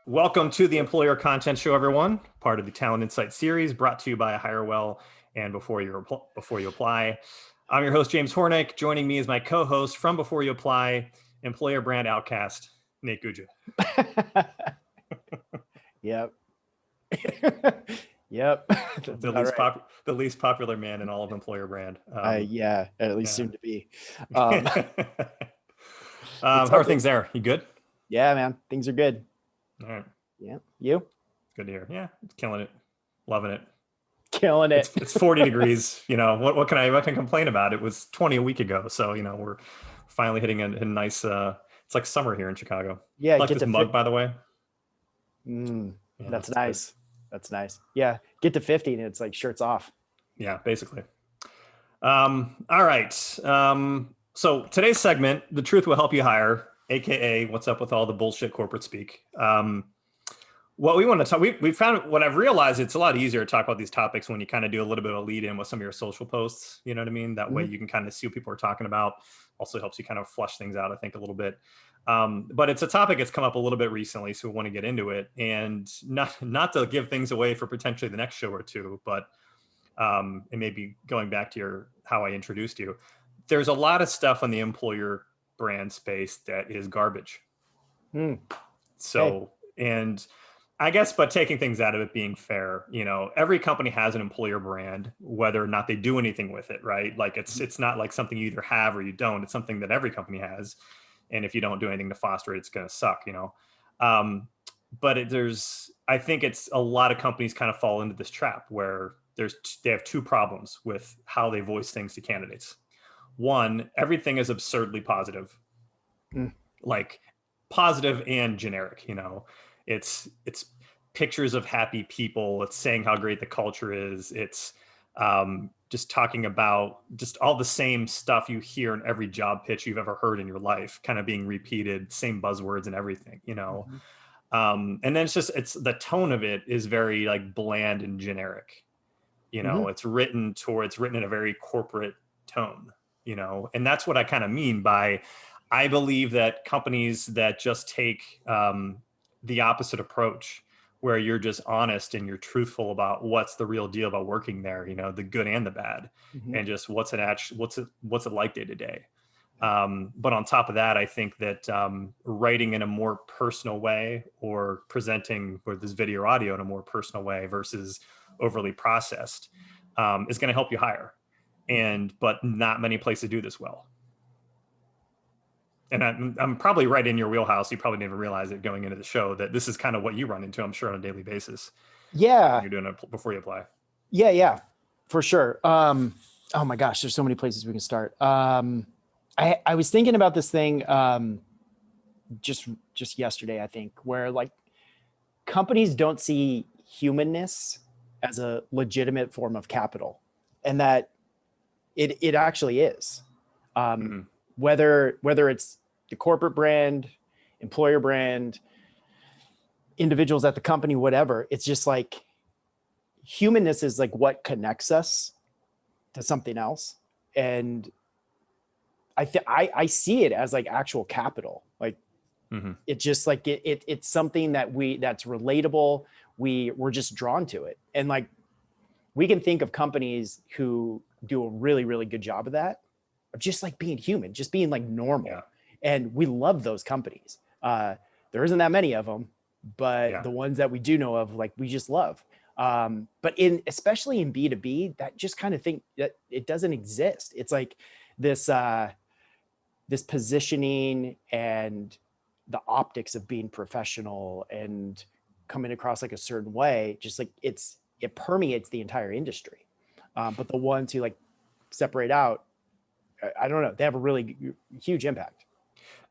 Welcome to the Employer Content Show, everyone. Part of the Talent Insight series, brought to you by HireWell and Before You Apply. I'm your host, James Hornick. Joining me is my co-host from Before You Apply, employer brand outcast, Nate Guggia. Yep. Yep. The least popular man in all of employer brand. Yeah, at least soon to be. How are things there? You good? Yeah, man. Things are good. All right. Yeah. You? Good to hear. Yeah, killing it. Loving it. Killing it. It's 40 degrees. You know, what can I complain about? It was 20 a week ago. So, you know, we're finally hitting a nice, it's like summer here in Chicago. Yeah. I like this mug, by the way. Yeah, that's nice. Good. That's nice. Yeah. Get to 50 and it's like shirts off. Yeah, basically. All right. So today's segment, The Truth Will Help You Hire, AKA what's up with all the bullshit corporate speak. What we want to talk, we found, what I've realized, it's a lot easier to talk about these topics when you kind of do a little bit of a lead in with some of your social posts. You know what I mean? That way you can kind of see what people are talking about. Also helps you kind of flush things out, I think, a little bit. But it's a topic that's come up a little bit recently, so we want to get into it. And not to give things away for potentially the next show or two, but it may be going back to how I introduced you. There's a lot of stuff on the employer brand space that is garbage. So, and I guess, but taking things out of it being fair, you know, every company has an employer brand, whether or not they do anything with it, right? Like it's not like something you either have or you don't. It's something that every company has. And if you don't do anything to foster it, it's going to suck, you know? But I think it's a lot of companies kind of fall into this trap where they have two problems with how they voice things to candidates. One, everything is absurdly positive, like positive and generic, you know, it's pictures of happy people. It's saying how great the culture is. It's just talking about just all the same stuff you hear in every job pitch you've ever heard in your life, kind of being repeated, same buzzwords and everything, you know? And then it's the tone of it is very like bland and generic, you know, it's written in a very corporate tone, you know, and that's what I kind of mean by, I believe that companies that just take the opposite approach, where you're just honest and you're truthful about what's the real deal about working there, you know, the good and the bad, and just what's it like day to day. But on top of that, I think that writing in a more personal way or presenting with this video or audio in a more personal way versus overly processed is going to help you hire. But not many places do this well. And I'm probably right in your wheelhouse. You probably didn't even realize it going into the show that this is kind of what you run into, I'm sure, on a daily basis. Yeah. You're doing it before you apply. Yeah, for sure. Oh my gosh, there's so many places we can start. I was thinking about this thing just yesterday, I think, where like companies don't see humanness as a legitimate form of capital, and that it actually is. Whether it's the corporate brand, employer brand, individuals at the company, whatever, it's just like humanness is like what connects us to something else. And I see it as like actual capital. Like it's just like it's something that's relatable. We're just drawn to it. And like we can think of companies who do a really, really good job of that, of just like being human, just being like normal. Yeah. And we love those companies. There isn't that many of them, but the ones that we do know of, like we just love. But especially in B2B, that just kind of think that it doesn't exist. It's like this positioning and the optics of being professional and coming across like a certain way, just like it permeates the entire industry. But the ones who like separate out, I don't know, they have a really huge impact.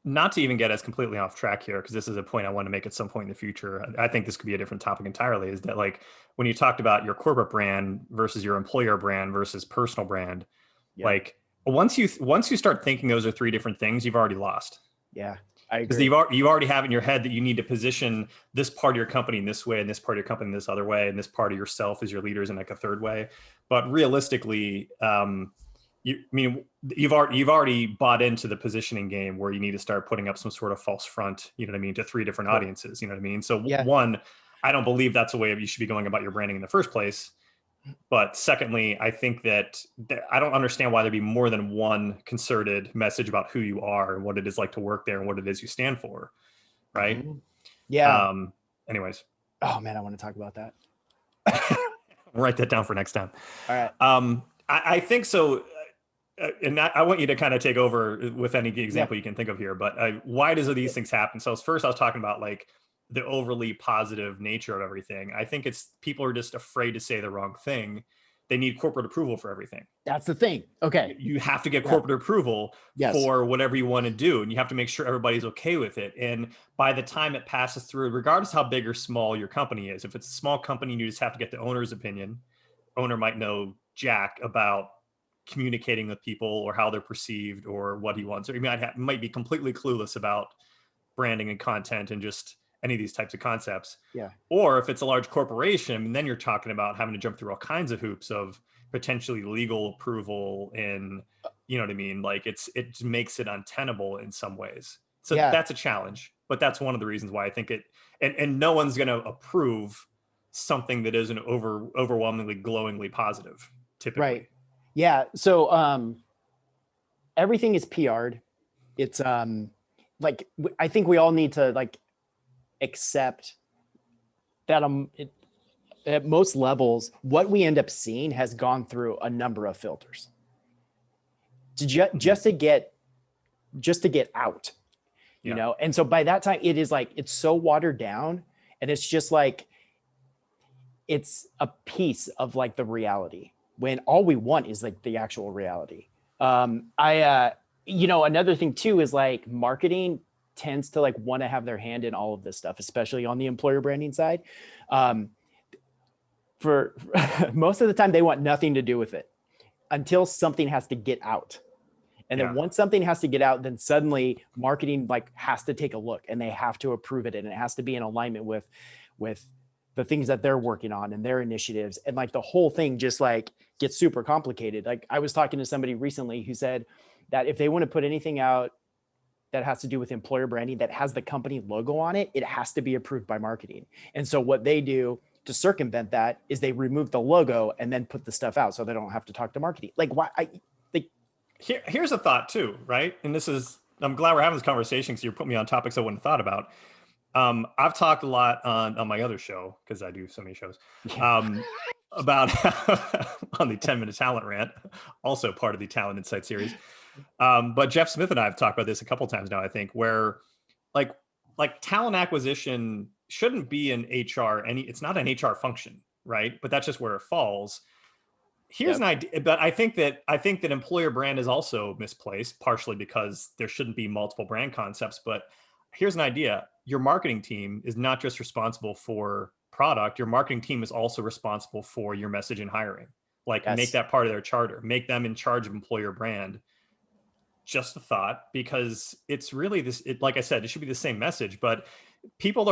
Not to even get us completely off track here, because this is a point I want to make at some point in the future. I think this could be a different topic entirely, is that like when you talked about your corporate brand versus your employer brand versus personal brand, like once you start thinking those are three different things, you've already lost. Yeah, I agree. Because you already have in your head that you need to position this part of your company in this way, and this part of your company in this other way, and this part of yourself as your leaders in like a third way. But realistically, I mean, you've already bought into the positioning game where you need to start putting up some sort of false front, you know what I mean, to three different audiences, you know what I mean? So Yeah. one, I don't believe that's the way you should be going about your branding in the first place. But secondly, I think that I don't understand why there'd be more than one concerted message about who you are and what it is like to work there and what it is you stand for, right? Yeah. Anyways, Oh man, I want to talk about that. write that down for next time. All right. I think so. And I want you to kind of take over with any example Yeah. you can think of here. But why does these things happen? So first, I was talking about like the overly positive nature of everything. I think it's people are just afraid to say the wrong thing. They need corporate approval for everything. That's the thing. Okay. You have to get corporate approval for whatever you want to do, and you have to make sure everybody's okay with it. And by the time it passes through, regardless how big or small your company is, if it's a small company, you just have to get the owner's opinion. Owner might know jack about communicating with people or how they're perceived or what he wants, or he might be completely clueless about branding and content and just any of these types of concepts. Yeah. Or if it's a large corporation, and then you're talking about having to jump through all kinds of hoops of potentially legal approval, and you know what I mean? Like it makes it untenable in some ways. So that's a challenge, but that's one of the reasons why I think it, and no one's going to approve something that isn't overwhelmingly glowingly positive typically. Right. Yeah. So everything is PR'd. It's like I think we all need to like accept that at most levels, what we end up seeing has gone through a number of filters to just to get out, you know? And so by that time it is like, it's so watered down, and it's just like, it's a piece of like the reality when all we want is like the actual reality. You know, another thing too is like marketing tends to like want to have their hand in all of this stuff, especially on the employer branding side. For most of the time, they want nothing to do with it until something has to get out. And then once something has to get out, then suddenly marketing like has to take a look and they have to approve it. And it has to be in alignment with the things that they're working on and their initiatives. And like the whole thing just like gets super complicated. Like I was talking to somebody recently who said that if they want to put anything out that has to do with employer branding that has the company logo on it, it has to be approved by marketing. And so what they do to circumvent that is they remove the logo and then put the stuff out so they don't have to talk to marketing. Like why? Here's a thought too, right? And I'm glad we're having this conversation because you're putting me on topics I wouldn't have thought about. I've talked a lot on my other show, because I do so many shows, about on the 10-minute talent rant, also part of the Talent Insight series. But Jeff Smith and I have talked about this a couple of times now, I think, where like talent acquisition shouldn't be an HR, it's not an HR function, right? But that's just where it falls. Here's an idea, but I think that employer brand is also misplaced, partially because there shouldn't be multiple brand concepts. But here's an idea. Your marketing team is not just responsible for product. Your marketing team is also responsible for your message and hiring. Like make that part of their charter, make them in charge of employer brand. Just a thought, because it's really like I said, it should be the same message, but people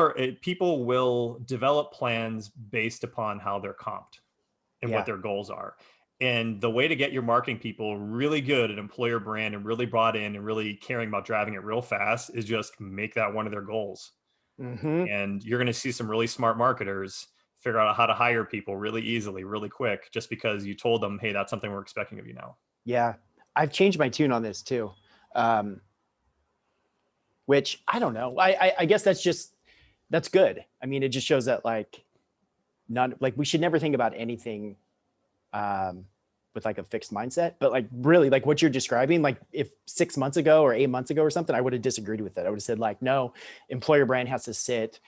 will develop plans based upon how they're comped and what their goals are. And the way to get your marketing people really good at employer brand and really brought in and really caring about driving it real fast is just make that one of their goals. And you're going to see some really smart marketers figure out how to hire people really easily, really quick, just because you told them, hey, that's something we're expecting of you now. Yeah. I've changed my tune on this too. Which I don't know. I guess that's good. I mean, it just shows that like we should never think about anything with like a fixed mindset, but like really like what you're describing, like if 6 months ago or 8 months ago or something, I would have disagreed with it. I would have said like, no, employer brand has to sit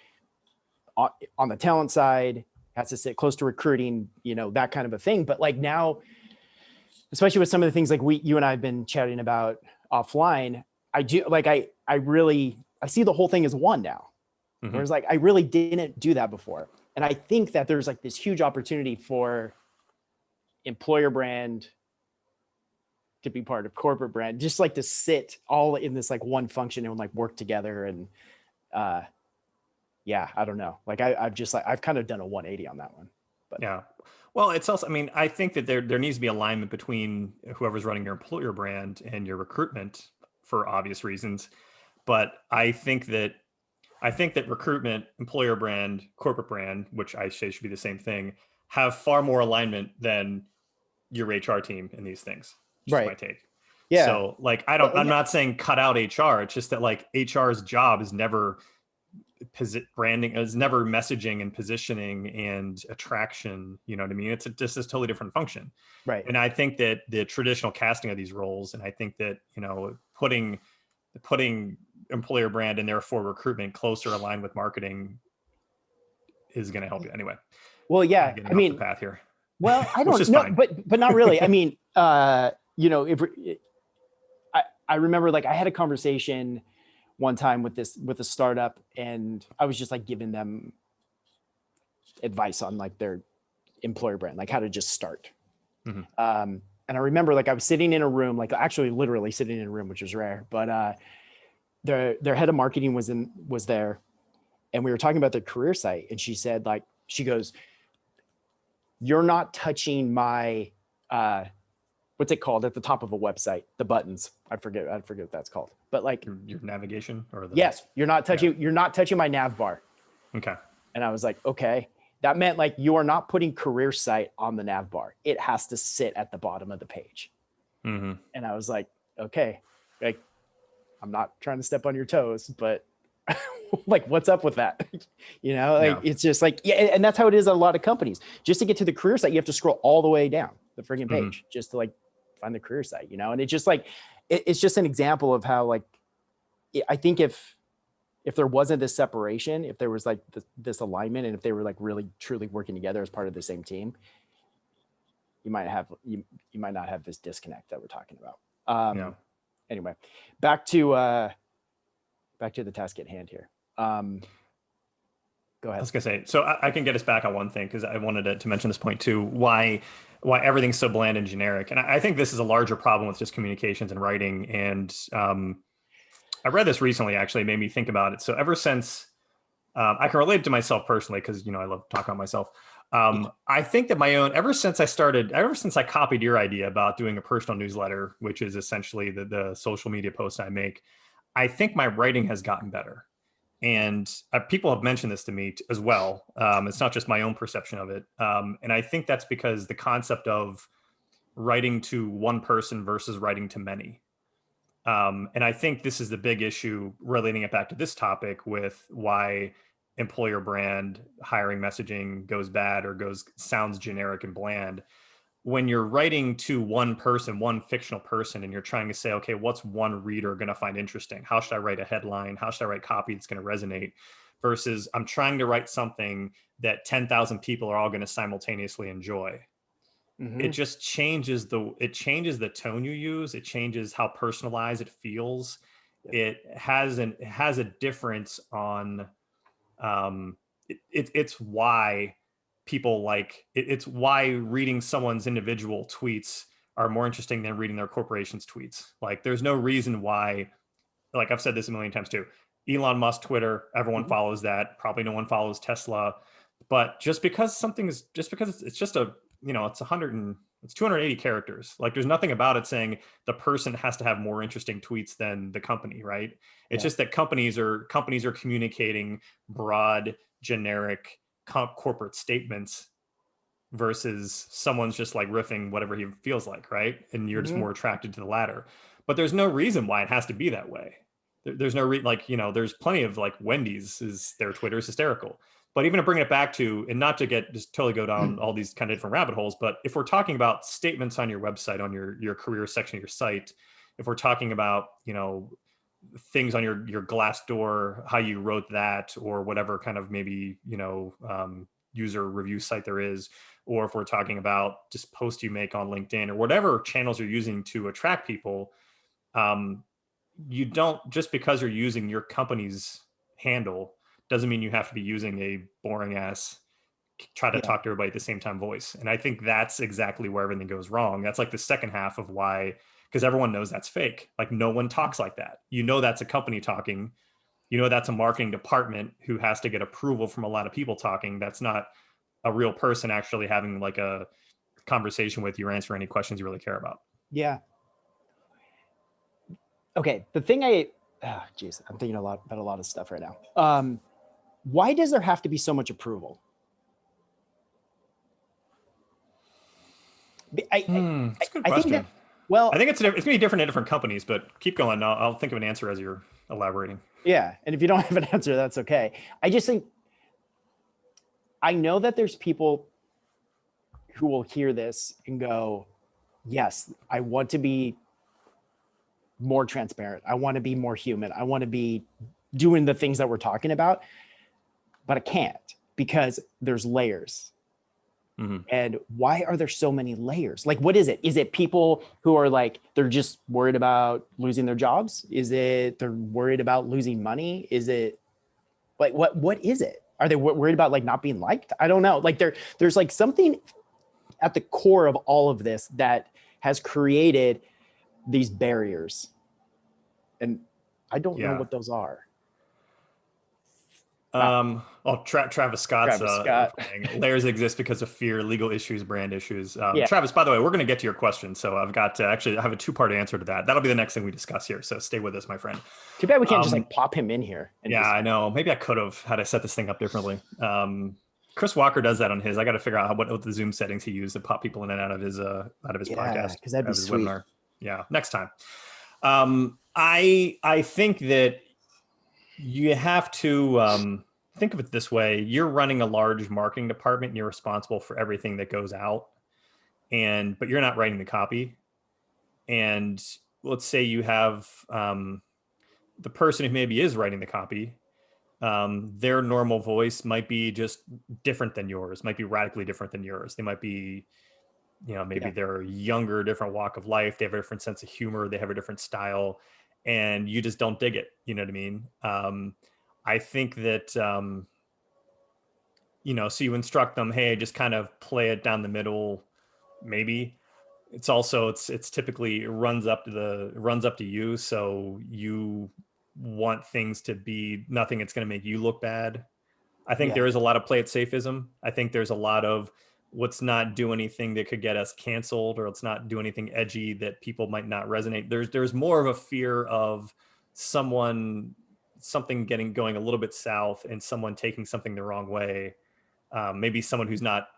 on the talent side, has to sit close to recruiting, you know, that kind of a thing. But like now, especially with some of the things like you and I have been chatting about offline, I do like, I see the whole thing as one now. Whereas like, I really didn't do that before. And I think that there's like this huge opportunity for employer brand to be part of corporate brand, just like to sit all in this like one function and like work together. And I don't know. Like I've kind of done a 180 on that one. But yeah. Well, it's also, I mean, I think that there needs to be alignment between whoever's running your employer brand and your recruitment for obvious reasons. But I think that recruitment, employer brand, corporate brand, which I say should be the same thing, have far more alignment than your HR team in these things. Just my Right. take. Yeah. So like Well, I'm and not saying cut out HR. It's just that like HR's job is never branding, is never messaging and positioning and attraction. You know what I mean? It's just a totally different function. right. And I think that the traditional casting of these roles, and I think that, you know, putting employer brand and therefore recruitment closer aligned with marketing is going to help you anyway. Well, yeah. Getting I off the mean, path here, well, I which don't is know, fine. but not really. I mean, you know, if I remember like I had a conversation one time with a startup, and I was just like giving them advice on like their employer brand, like how to just start. Mhm. And I remember like I was sitting in a room, like actually literally sitting in a room, which was rare, but their head of marketing was there, and we were talking about their career site, and she said like, she goes, "You're not touching my what's it called at the top of a website, the buttons, I forget what that's called, but like Your navigation or the yes, you're not touching my nav bar." Okay. And I was like, okay. That meant like you are not putting career site on the nav bar. It has to sit at the bottom of the page. Mm-hmm. And I was like, okay, like I'm not trying to step on your toes, but like what's up with that? You know, like it's just like, yeah, and that's how it is at a lot of companies. Just to get to the career site, you have to scroll all the way down the friggin' page just to like find the career site, you know? And it's just like, it's just an example of how like, I think if there wasn't this separation, if there was like this alignment, and if they were like really truly working together as part of the same team, you might not have this disconnect that we're talking about. Anyway, back to the task at hand here. Go ahead. I was gonna say, so I can get us back on one thing because I wanted to mention this point too. Why everything's so bland and generic, and I think this is a larger problem with just communications and writing. And I read this recently, actually, it made me think about it. So ever since I can relate it to myself personally because, you know, I love talking about myself. I think that ever since I copied your idea about doing a personal newsletter, which is essentially the social media posts I make, I think my writing has gotten better. And people have mentioned this to me as well. It's not just my own perception of it. And I think that's because the concept of writing to one person versus writing to many. And I think this is the big issue relating it back to this topic with why employer brand hiring messaging goes bad or sounds generic and bland. When you're writing to one person, one fictional person, and you're trying to say, okay, what's one reader going to find interesting? How should I write a headline? How should I write copy that's going to resonate? Versus I'm trying to write something that 10,000 people are all going to simultaneously enjoy. It just changes the tone you use. It changes how personalized it feels. It has a difference on it's why people like it's why reading someone's individual tweets are more interesting than reading their corporation's tweets. Like there's no reason why, like I've said this a million times too, Elon Musk Twitter, everyone follows that. Probably no one follows Tesla. But just because it's just a, you know, it's 280 characters. Like there's nothing about it saying the person has to have more interesting tweets than the company, right? It's just that companies are communicating broad, generic corporate statements versus someone's just like riffing whatever he feels like, right? And you're just more attracted to the latter. But there's no reason why it has to be that way. There's no like, you know, there's plenty of like Wendy's is their Twitter is hysterical. But even to bring it back to, and not to just totally go down all these kind of different rabbit holes, but if we're talking about statements on your website, on your career section of your site, if we're talking about, you know, things on your Glassdoor, how you wrote that, or whatever kind of maybe, you know, user review site there is, or if we're talking about just posts you make on LinkedIn or whatever channels you're using to attract people, you don't, just because you're using your company's handle doesn't mean you have to be using a boring ass try to talk to everybody at the same time voice. And I think that's exactly where everything goes wrong. That's like the second half of why, because everyone knows that's fake. Like no one talks like that. You know, that's a company talking. You know, that's a marketing department who has to get approval from a lot of people talking. That's not a real person actually having like a conversation with you or answer any questions you really care about. Yeah. Okay. Geez, I'm thinking about a lot of stuff right now. Why does there have to be so much approval? That's a good I question. think that, well, I think it's going to be different in different companies, but keep going. I'll think of an answer as you're elaborating. yeah. And if you don't have an answer, that's okay. I just think, I know that there's people who will hear this and go, yes, I want to be more transparent. I want to be more human. I want to be doing the things that we're talking about, but I can't because there's layers. Mm-hmm. And why are there so many layers? Like, what is it? Is it people who are like, they're just worried about losing their jobs? Is it they're worried about losing money? Is it like, what is it? Are they worried about like not being liked? I don't know. Like there's like something at the core of all of this that has created these barriers. And I don't know what those are. Travis Scott's Scott. layers exist because of fear, legal issues, brand issues. Yeah. Travis, by the way, we're going to get to your question. So I've got to actually, I have a two-part answer to that. That'll be the next thing we discuss here. So stay with us, my friend. Too bad we can't just like pop him in here. Yeah, I know. Maybe I could have had I set this thing up differently. Chris Walker does that on his. I got to figure out what the Zoom settings he used to pop people in and out of his podcast. Because that'd be sweet. Webinar. Yeah, next time. I think that you have to think of it this way. You're running a large marketing department and you're responsible for everything that goes out, but you're not writing the copy. And let's say you have the person who maybe is writing the copy, their normal voice might be just different than yours, might be radically different than yours. They might be, maybe they're younger, different walk of life. They have a different sense of humor. They have a different style, and you just don't dig it. You know what I mean? I think that, so you instruct them, hey, just kind of play it down the middle. Maybe it's also, it's typically runs up to you. So you want things to be nothing. It's going to make you look bad. I think there is a lot of play it safeism. I think there's a lot of let's not do anything that could get us canceled, or let's not do anything edgy that people might not resonate. There's more of a fear of something going a little bit south and someone taking something the wrong way. Maybe someone who's not,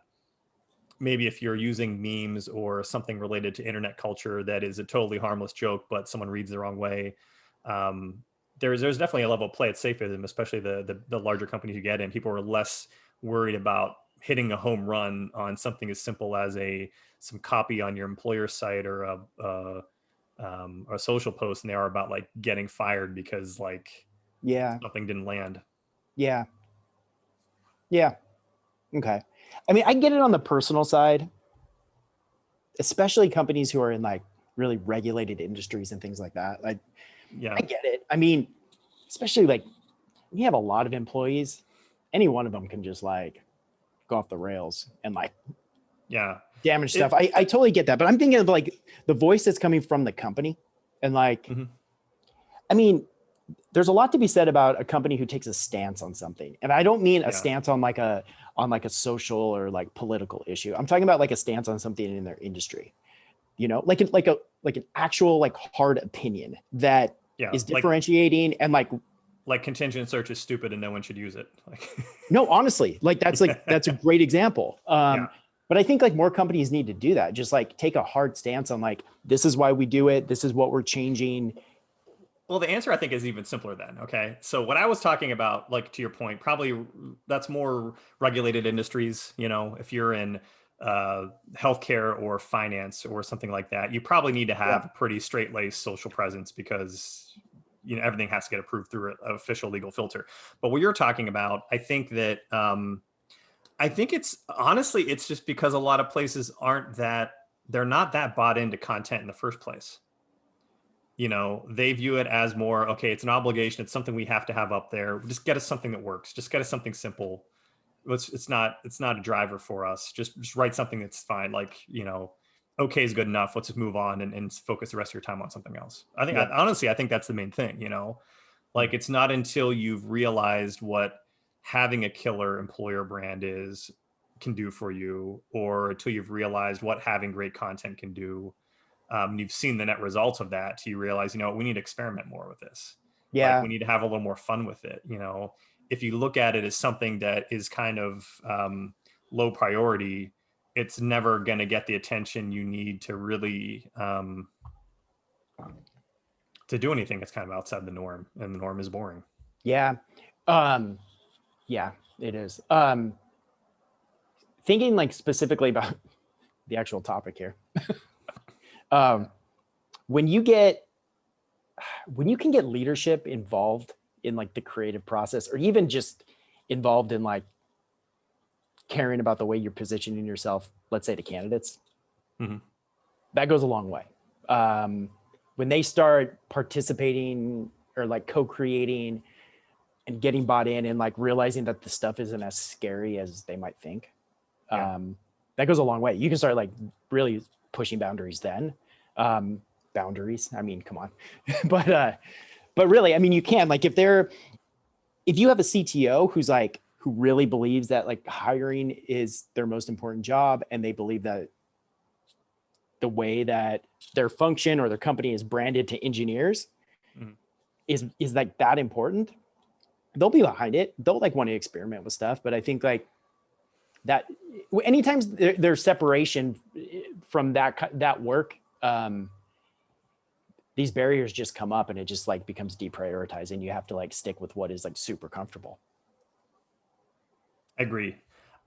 maybe if you're using memes or something related to internet culture that is a totally harmless joke, but someone reads the wrong way. There's definitely a level of play it safeism, especially the larger companies you get in. People are less worried about hitting a home run on something as simple as some copy on your employer site or a social post, and they are about like getting fired because something didn't land. Yeah. Okay. I mean, I get it on the personal side, especially companies who are in like really regulated industries and things like that. I get it. I mean, especially like when you have a lot of employees, any one of them can just like go off the rails and like damage stuff. I totally get that, but I'm thinking of like the voice that's coming from the company, and like, I mean, there's a lot to be said about a company who takes a stance on something, and I don't mean a stance on like a social or like political issue. I'm talking about like a stance on something in their industry, like an actual like hard opinion that is differentiating and like contingent search is stupid and no one should use it. No, honestly, that's a great example. But I think like more companies need to do that. Just like take a hard stance on like, this is why we do it. This is what we're changing. Well, the answer I think is even simpler then. Okay. So what I was talking about, like to your point, probably that's more regulated industries. If you're in healthcare or finance or something like that, you probably need to have a pretty straight-laced social presence because everything has to get approved through an official legal filter. But what you're talking about, I think that I think it's honestly, it's just because a lot of places they're not that bought into content in the first place. They view it as more, okay, it's an obligation. It's something we have to have up there. Just get us something that works. Just get us something simple. It's not a driver for us. Just write something that's fine. Like, okay is good enough. Let's just move on and focus the rest of your time on something else. I think honestly, I think that's the main thing, like it's not until you've realized what having a killer employer brand is can do for you, or until you've realized what having great content can do. You've seen the net results of that, so you realize, we need to experiment more with this. Like, Yeah. we need to have a little more fun with it. If you look at it as something that is kind of low priority, it's never going to get the attention you need to really to do anything that's kind of outside the norm, and the norm is boring. Yeah. Yeah, it is. Thinking like specifically about the actual topic here. When you can get leadership involved in like the creative process, or even just involved in like caring about the way you're positioning yourself, let's say to candidates, that goes a long way. When they start participating or like co-creating and getting bought in, and like realizing that the stuff isn't as scary as they might think, that goes a long way. You can start like really pushing boundaries then. Boundaries, I mean, come on. but really, I mean, you can, like, if you have a CTO who really believes that like hiring is their most important job, and they believe that the way that their function or their company is branded to engineers is like that important, they'll be behind it. They'll like want to experiment with stuff. But I think like that anytime there's separation from that work, these barriers just come up, and it just like becomes deprioritized, and you have to like stick with what is like super comfortable. I agree.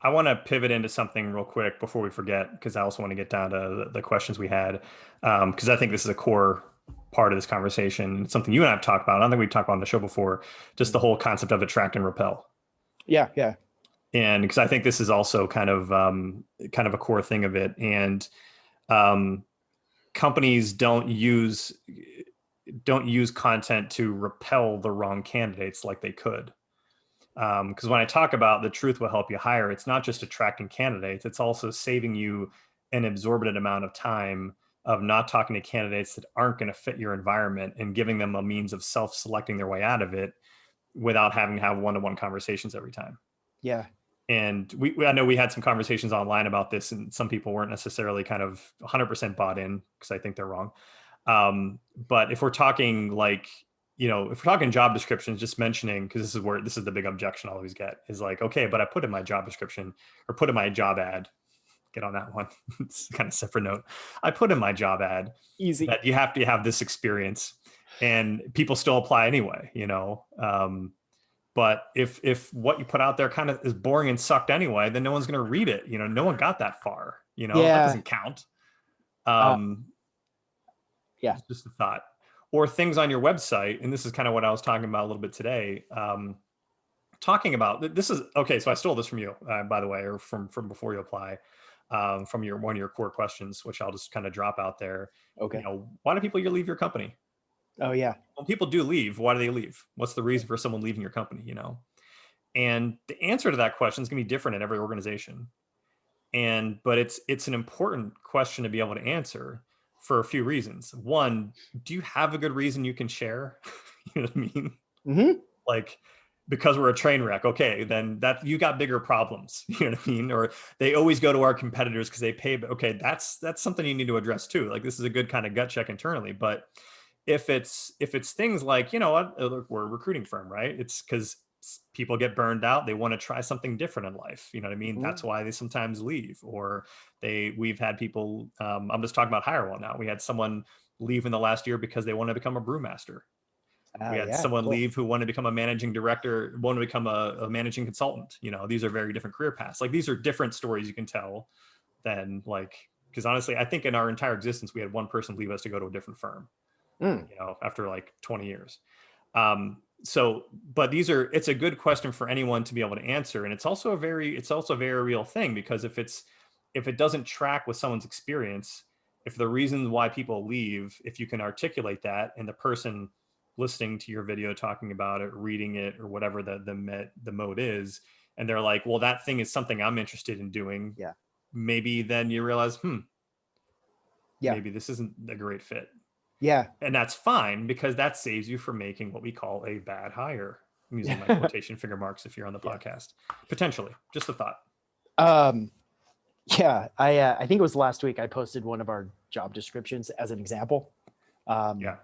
I want to pivot into something real quick before we forget, because I also want to get down to the questions we had, because I think this is a core part of this conversation. It's something you and I have talked about. I don't think we've talked about on the show before, just the whole concept of attract and repel. Yeah. And because I think this is also kind of a core thing of it. And companies don't use content to repel the wrong candidates like they could. Because when I talk about the truth will help you hire, it's not just attracting candidates, it's also saving you an exorbitant amount of time of not talking to candidates that aren't going to fit your environment, and giving them a means of self-selecting their way out of it without having to have one-to-one conversations every time. Yeah. And I know we had some conversations online about this, and some people weren't necessarily kind of 100% bought in, because I think they're wrong. But if we're talking like, if we're talking job descriptions, just mentioning, because this is the big objection I always get, is like, okay, but I put in my job description, or put in my job ad, get on that one. It's kind of separate note. I put in my job ad Easy that you have to have this experience, and people still apply anyway, but if what you put out there kind of is boring and sucked anyway, then no one's going to read it. No one got that far, that doesn't count. Yeah. Just a thought. Or things on your website, and this is kind of what I was talking about a little bit today. Talking about this is okay. So I stole this from you, by the way, or from before you apply, from one of your core questions, which I'll just kind of drop out there. Okay. Why do people leave your company? Oh yeah. When people do leave, why do they leave? What's the reason for someone leaving your company? And the answer to that question is going to be different in every organization. But it's an important question to be able to answer, for a few reasons. One, do you have a good reason you can share? You know what I mean? Mm-hmm. Like, because we're a train wreck, okay, then that you got bigger problems. You know what I mean? Or they always go to our competitors because they pay. Okay, that's something you need to address too. Like, this is a good kind of gut check internally. But if it's things like, we're a recruiting firm, right? It's because people get burned out. They want to try something different in life. You know what I mean? Mm-hmm. That's why they sometimes leave. Or we've had people, I'm just talking about HireWell now. We had someone leave in the last year because they want to become a brewmaster. We had someone leave who wanted to become a managing director, wanted to become a managing consultant. These are very different career paths. Like, these are different stories you can tell than because honestly, I think in our entire existence, we had one person leave us to go to a different firm, after like 20 years. But it's a good question for anyone to be able to answer. And it's also a very real thing, because if it doesn't track with someone's experience, if the reason why people leave, if you can articulate that, and the person listening to your video, talking about it, reading it, or whatever the mode is, and they're like, well, that thing is something I'm interested in doing. Yeah. Maybe then you realize, yeah, maybe this isn't a great fit. Yeah. And that's fine, because that saves you from making what we call a bad hire. I'm using my quotation finger marks if you're on the podcast. Potentially. Just a thought. Um, yeah, I think it was last week I posted one of our job descriptions as an example. Yeah.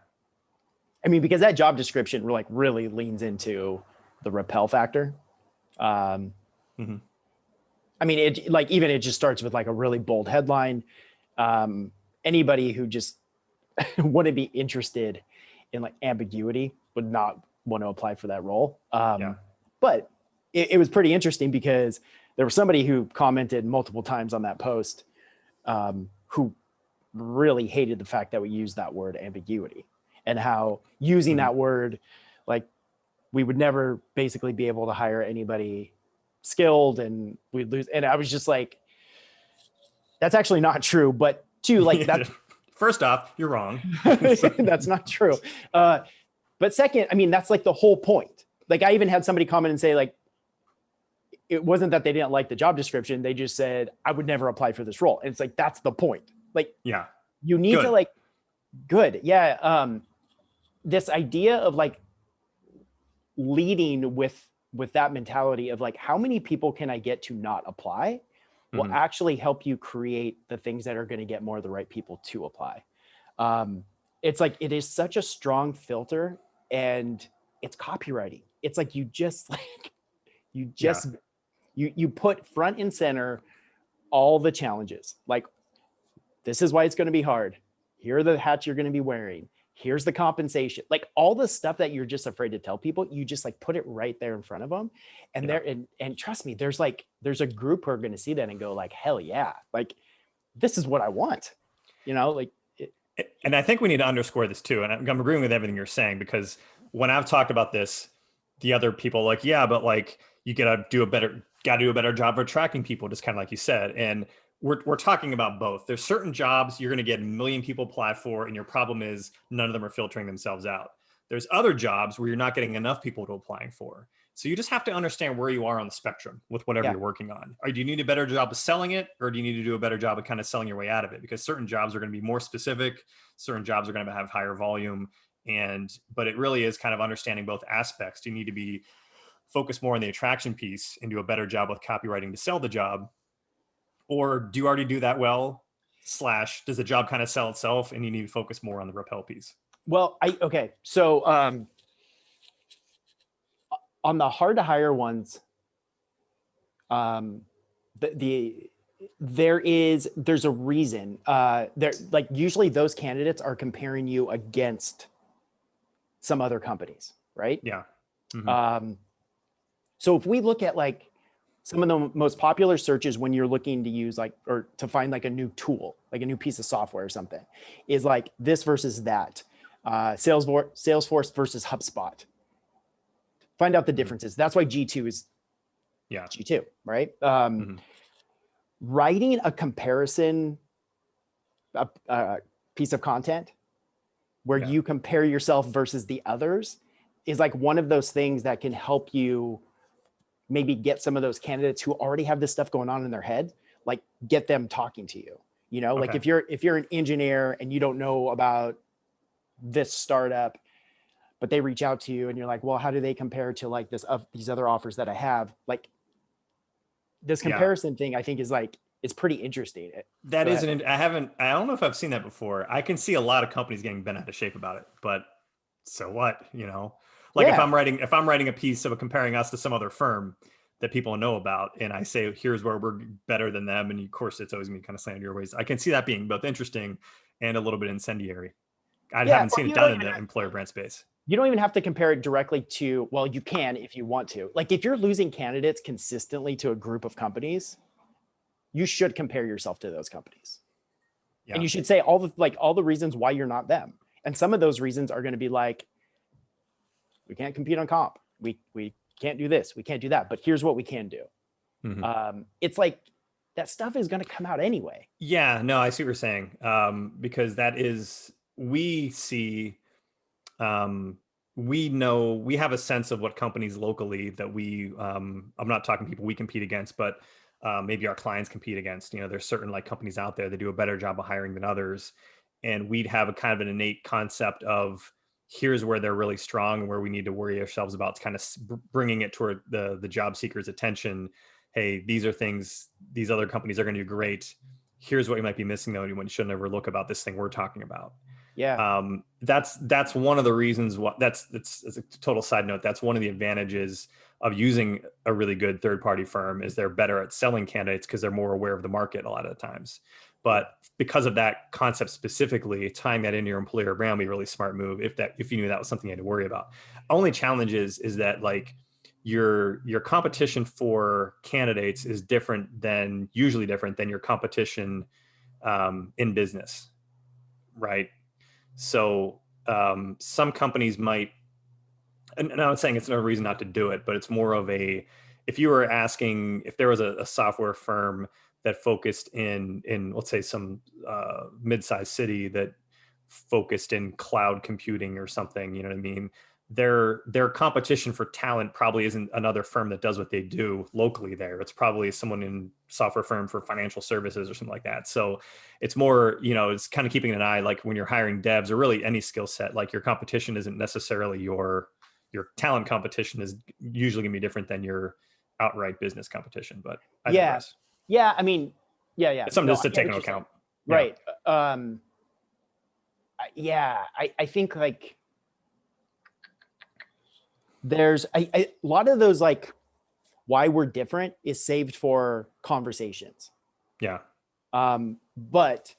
I mean, because that job description like really leans into the repel factor. Um, Mm-hmm. I mean, it like even it just starts with like a really bold headline. Anybody who just wouldn't be interested in like ambiguity would not want to apply for that role. Yeah. But it was pretty interesting because there was somebody who commented multiple times on that post who really hated the fact that we used that word ambiguity and how using that word, like we would never basically be able to hire anybody skilled and we'd lose. And I was just like, that's actually not true. But two, like that. First off, you're wrong. That's not true. But second, I mean, that's like the whole point. Like I even had somebody comment and say like, it wasn't that they didn't like the job description. They just said, I would never apply for this role. And it's like, that's the point. Like, yeah, you need to like, good. Yeah. This idea of like leading with that mentality of like, how many people can I get to not apply will actually help you create the things that are going to get more of the right people to apply. It's like, it is such a strong filter and it's copywriting. It's like, you just like, you put front and center all the challenges. Like, this is why it's going to be hard. Here are the hats you're going to be wearing. Here's the compensation. Like all the stuff that you're just afraid to tell people, you just like put it right there in front of them. And and trust me, there's a group who are going to see that and go like, hell yeah. Like, this is what I want, you know, like. And I think we need to underscore this too. And I'm agreeing with everything you're saying, because when I've talked about this, the other people are like, yeah, but like you gotta do a better job of attracting people, just kind of like you said. And we're talking about both. There's certain jobs you're going to get a million people apply for, and your problem is none of them are filtering themselves out. There's other jobs where you're not getting enough people to applying for. So you just have to understand where you are on the spectrum with whatever you're working on. Or do you need a better job of selling it, or do you need to do a better job of kind of selling your way out of it? Because certain jobs are going to be more specific, certain jobs are going to have higher volume, but it really is kind of understanding both aspects. Do you need to be focused more on the attraction piece and do a better job with copywriting to sell the job? Or do you already do that well? / does the job kind of sell itself and you need to focus more on the repel piece? Well, okay. So on the hard to hire ones, there's a reason. Like usually those candidates are comparing you against some other companies, right? Yeah. So if we look at like some of the most popular searches when you're looking to use like, or to find like a new tool, like a new piece of software or something, is like this versus that, Salesforce versus HubSpot. Find out the differences. That's why G2 is G2, right? Writing a comparison piece of content where you compare yourself versus the others is like one of those things that can help you maybe get some of those candidates who already have this stuff going on in their head, like get them talking to you, you know, like if you're an engineer and you don't know about this startup, but they reach out to you and you're like, well, how do they compare to like these other offers that I have? Like this comparison thing, I think is like, it's pretty interesting. That is I don't know if I've seen that before. I can see a lot of companies getting bent out of shape about it, but so what, you know? Like if I'm writing a piece of comparing us to some other firm that people know about, and I say, here's where we're better than them. And of course it's always me kind of slandered your ways. I can see that being both interesting and a little bit incendiary. I haven't seen it done in the employer brand space. You don't even have to compare it directly to, well, you can, if you want to. Like if you're losing candidates consistently to a group of companies, you should compare yourself to those companies. Yeah. And you should say all the reasons why you're not them. And some of those reasons are going to be like, we can't compete on comp. We can't do this. We can't do that. But here's what we can do. It's like that stuff is going to come out anyway. Yeah, no, I see what you're saying. Because that is, we see, we know, we have a sense of what companies locally that I'm not talking people we compete against, but maybe our clients compete against. You know, there's certain like companies out there that do a better job of hiring than others. And we'd have a kind of an innate concept of, here's where they're really strong and where we need to worry ourselves about kind of bringing it toward the job seeker's attention hey, these are things, these other companies are going to do great. Here's what you might be missing though. You shouldn't overlook about this thing we're talking about. Yeah. That's one of the reasons what that's a total side note. That's one of the advantages of using a really good third party firm is they're better at selling candidates because they're more aware of the market a lot of the times. But because of that concept specifically, tying that into your employer brand would be a really smart move if you knew that was something you had to worry about. Only challenge is that like your competition for candidates is usually different than your competition in business, right? So some companies might, and I'm not saying it's no reason not to do it, but it's more of if you were asking if there was a software firm that focused in let's say some mid-sized city that focused in cloud computing or something, you know what I mean? Their competition for talent probably isn't another firm that does what they do locally there. It's probably someone in software firm for financial services or something like that. So it's more, it's kind of keeping an eye, like when you're hiring devs or really any skill set, like your competition isn't necessarily your talent competition is usually gonna be different than your outright business competition. But I digress. Yeah. I mean, yeah. It's something No, just to take into account. Right. I think like there's a lot of those like why we're different is saved for conversations. Yeah. But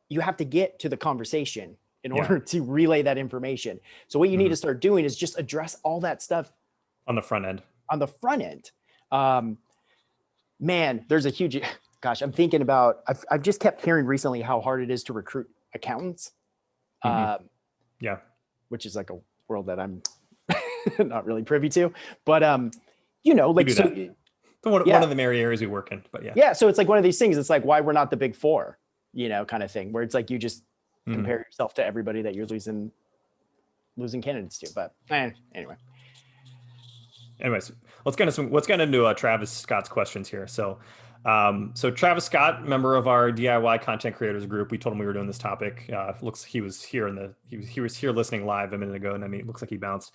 you have to get to the conversation in order to relay that information. So what you need to start doing is just address all that stuff on the front end. Man, there's a huge, gosh, I'm thinking about, I've just kept hearing recently how hard it is to recruit accountants. Which is like a world that I'm not really privy to, but like, so one of the merry areas we work in, but yeah. So it's like one of these things. It's like why we're not the big four, kind of thing, where it's like you just compare yourself to everybody that you're losing candidates to. But anyway. Anyways, let's get into Travis Scott's questions here. So Travis Scott, member of our DIY content creators group, we told him we were doing this topic. Looks he was here listening live a minute ago, and then it looks like he bounced.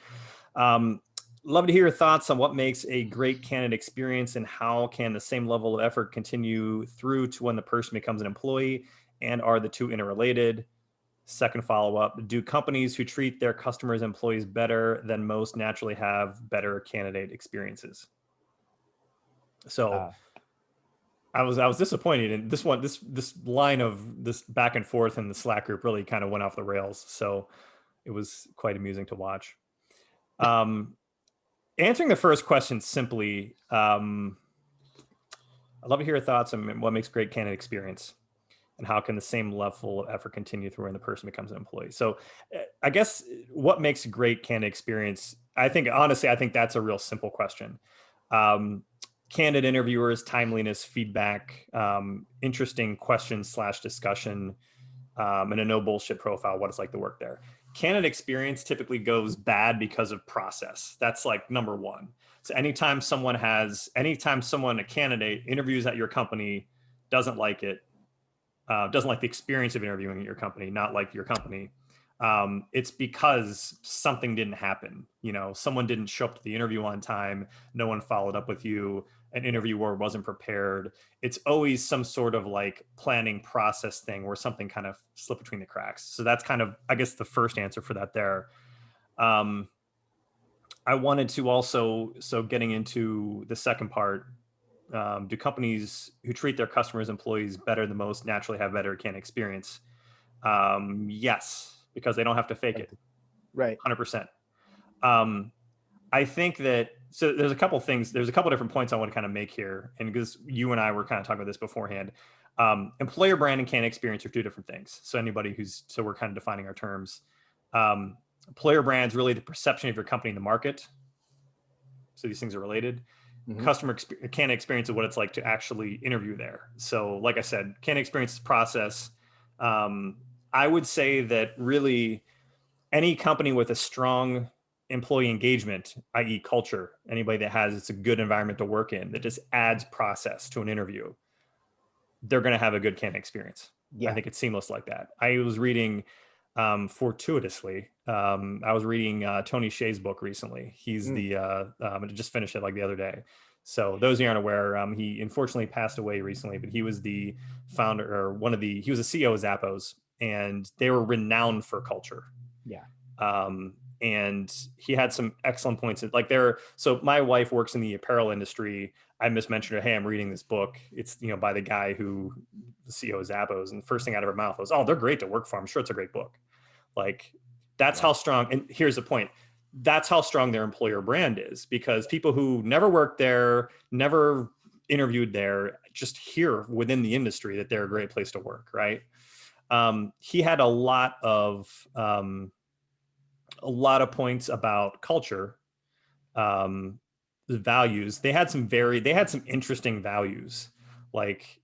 Love to hear your thoughts on what makes a great candidate experience and how can the same level of effort continue through to when the person becomes an employee, and are the two interrelated? Second follow-up, do companies who treat their customers and employees better than most naturally have better candidate experiences? So I was disappointed in this one. This line of this back and forth in the Slack group really kind of went off the rails. So it was quite amusing to watch. Answering the first question simply, I'd love to hear your thoughts on what makes great candidate experience and how can the same level of effort continue through when the person becomes an employee. So I guess what makes a great candidate experience, honestly, I think that's a real simple question. Candid interviewers, timeliness, feedback, interesting questions / discussion, and a no bullshit profile, what it's like to work there. Candidate experience typically goes bad because of process. That's like number one. So anytime a candidate interviews at your company, doesn't like it, doesn't like the experience of interviewing at your company, not like your company, it's because something didn't happen. Someone didn't show up to the interview on time. No one followed up with you. An interviewer wasn't prepared. It's always some sort of like planning process thing where something kind of slipped between the cracks. So that's kind of, I guess, the first answer for that there. I wanted to also, getting into the second part, do companies who treat their customers, employees better than most naturally have better candidate experience? Yes, because they don't have to fake it. Right. 100%. I think that, so there's a couple different points I want to kind of make here. And because you and I were kind of talking about this beforehand, employer brand and candidate experience are two different things. So so we're kind of defining our terms. Employer brand is really the perception of your company in the market. So these things are related. Candidate experience is what it's like to actually interview there. So like I said, candidate experience is process. I would say that really any company with a strong employee engagement, i.e. culture, anybody that has, it's a good environment to work in, that just adds process to an interview, they're going to have a good candidate experience. Yeah. I think it's seamless like that. I was reading Fortuitously. I was reading Tony Hsieh's book recently. He's the I just finished it like the other day. So those who aren't aware, he unfortunately passed away recently, but he was the founder or he was a CEO of Zappos, and they were renowned for culture. Yeah. And he had some excellent points. Like so my wife works in the apparel industry. I mismentioned her, hey, I'm reading this book. It's, by the guy who the CEO of Zappos. And the first thing out of her mouth was, oh, they're great to work for. I'm sure it's a great book. Like that's how strong. And here's the point. That's how strong their employer brand is, because people who never worked there, never interviewed there, just hear within the industry that they're a great place to work. Right. He had a lot of points about culture, the values. They had some interesting values, like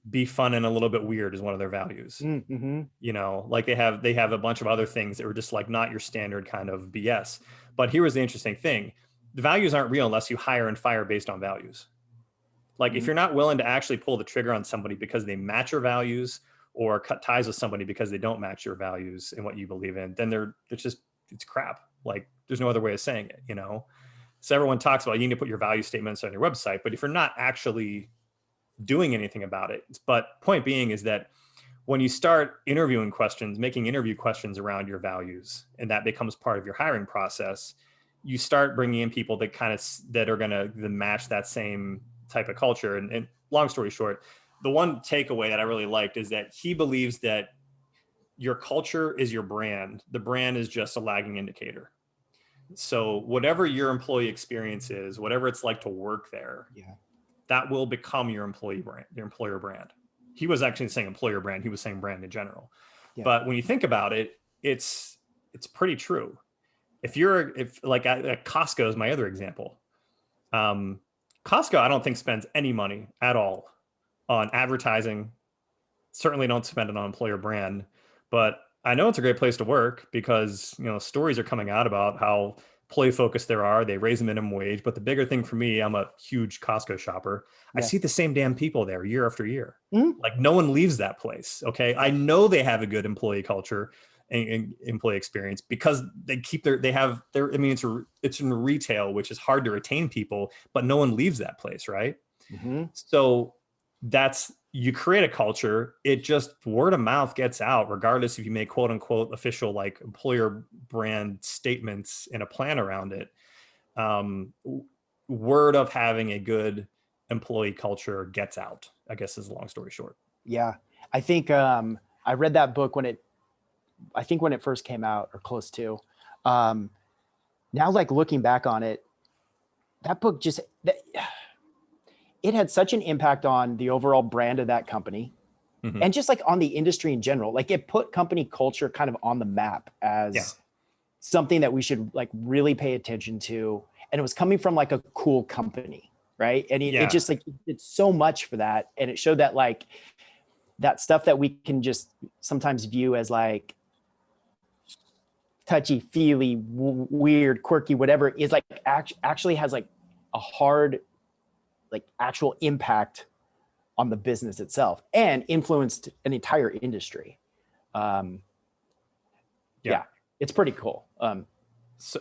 be fun and a little bit weird is one of their values. Mm-hmm. Like they have a bunch of other things that were just like not your standard kind of BS. But here was the interesting thing. The values aren't real unless you hire and fire based on values. Like if you're not willing to actually pull the trigger on somebody because they match your values, or cut ties with somebody because they don't match your values and what you believe in, then it's crap. Like there's no other way of saying it, So everyone talks about you need to put your value statements on your website, but if you're not actually doing anything about it. But point being is that when you start making interview questions around your values, and that becomes part of your hiring process, you start bringing in people that are going to match that same type of culture. And long story short, the one takeaway that I really liked is that he believes that your culture is your brand. The brand is just a lagging indicator. So whatever your employee experience is, whatever it's like to work there, that will become your employer brand. He was actually saying employer brand. He was saying brand in general. Yeah. But when you think about it, it's pretty true. If like at Costco is my other example. Costco, I don't think spends any money at all on advertising. Certainly don't spend it on employer brand, but I know it's a great place to work because, stories are coming out about how employee focused they are. They raise the minimum wage. But the bigger thing for me, I'm a huge Costco shopper. Yeah. I see the same damn people there year after year. Mm-hmm. Like no one leaves that place. Okay. I know they have a good employee culture and employee experience because they keep it's in retail, which is hard to retain people, but no one leaves that place. Right. Mm-hmm. So you create a culture, it just word of mouth gets out, regardless if you make quote unquote official like employer brand statements in a plan around it. Word of having a good employee culture gets out, I guess, is a long story short. Yeah. I think I read that book when it first came out, or close to. Now, like looking back on it, that book it had such an impact on the overall brand of that company, mm-hmm. and just like on the industry in general. Like it put company culture kind of on the map as something that we should like really pay attention to. And it was coming from like a cool company, right? And it just like, it's so much for that. And it showed that like that stuff that we can just sometimes view as like touchy feely, weird, quirky, whatever, is like actually has like a hard, like actual impact on the business itself and influenced an entire industry. It's pretty cool. So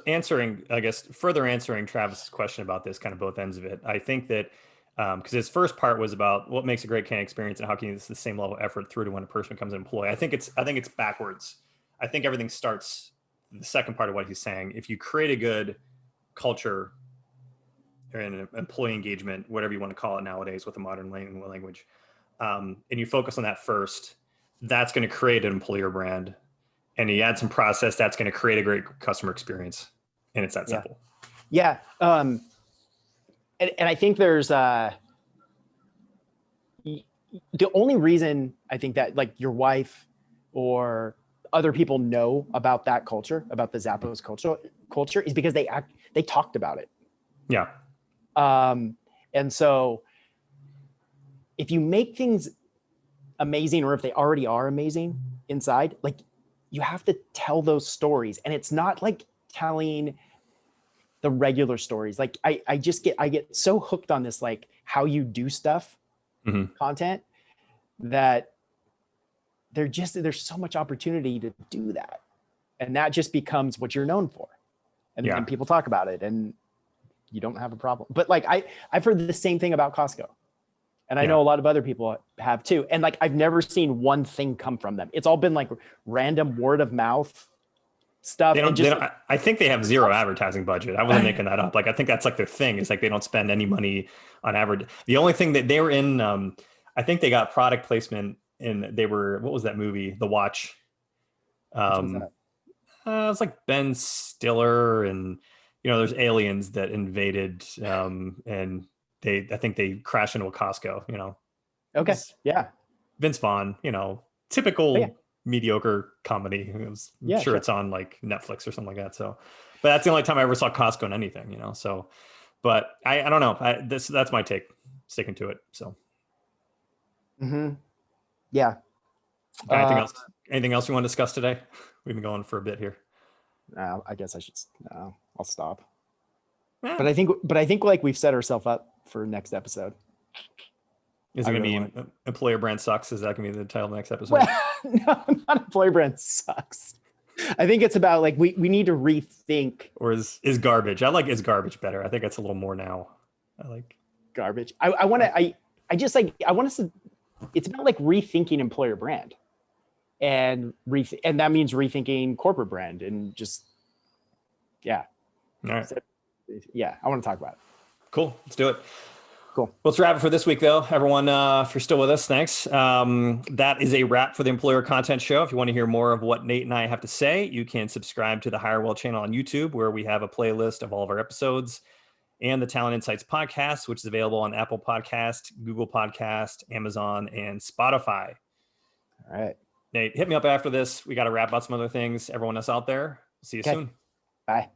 further answering Travis's question about this, kind of both ends of it. I think that because his first part was about what makes a great candidate experience and how can you use the same level of effort through to when a person becomes an employee. I think it's backwards. I think everything starts, the second part of what he's saying, if you create a good culture and employee engagement, whatever you want to call it nowadays with a modern language, and you focus on that first, that's going to create an employer brand. And you add some process, that's going to create a great customer experience. And it's that simple. Yeah. And I think there's the only reason I think that like your wife or other people know about that culture, about the Zappos culture is because they talked about it. Yeah. And so if you make things amazing, or if they already are amazing inside, like you have to tell those stories. And it's not like telling the regular stories. Like I get so hooked on this, like how you do stuff, mm-hmm. content, that there's so much opportunity to do that. And that just becomes what you're known for. And then people talk about it and you don't have a problem. But like, I've heard the same thing about Costco. And I know a lot of other people have too. And like, I've never seen one thing come from them. It's all been like random word of mouth stuff. I think they have zero advertising budget. I wasn't making that up. Like, I think that's like their thing. Is like, they don't spend any money on advert. The only thing that they were in, I think they got product placement in, what was that movie? The Watch. It was like Ben Stiller, and there's aliens that invaded, and I think they crashed into a Costco. Okay. Yeah. Vince Vaughn. Typical mediocre comedy. I'm sure it's on like Netflix or something like that. So, but that's the only time I ever saw Costco in anything. So, but I don't know. That's my take. Sticking to it. So. Yeah. Anything else you want to discuss today? We've been going for a bit here. I guess I should. I'll stop. But I think like we've set ourselves up for next episode. Is it going to be employer brand sucks? Is that going to be the title of the next episode? Well, no, not employer brand sucks. I think it's about like we need to rethink. Or is garbage? I like is garbage better. I think it's a little more now. I like garbage. I want to. I just like I want us to. It's about like rethinking employer brand, and that means rethinking corporate brand and just All right. So, I want to talk about it. Cool. Let's do it. Cool. Let's wrap it for this week, though. Everyone, if you're still with us, thanks. That is a wrap for the Employer Content Show. If you want to hear more of what Nate and I have to say, you can subscribe to the Hire Well channel on YouTube, where we have a playlist of all of our episodes, and the Talent Insights podcast, which is available on Apple Podcast, Google Podcast, Amazon, and Spotify. All right. Nate, hit me up after this. We got to wrap up some other things. Everyone else out there, see you soon. Bye.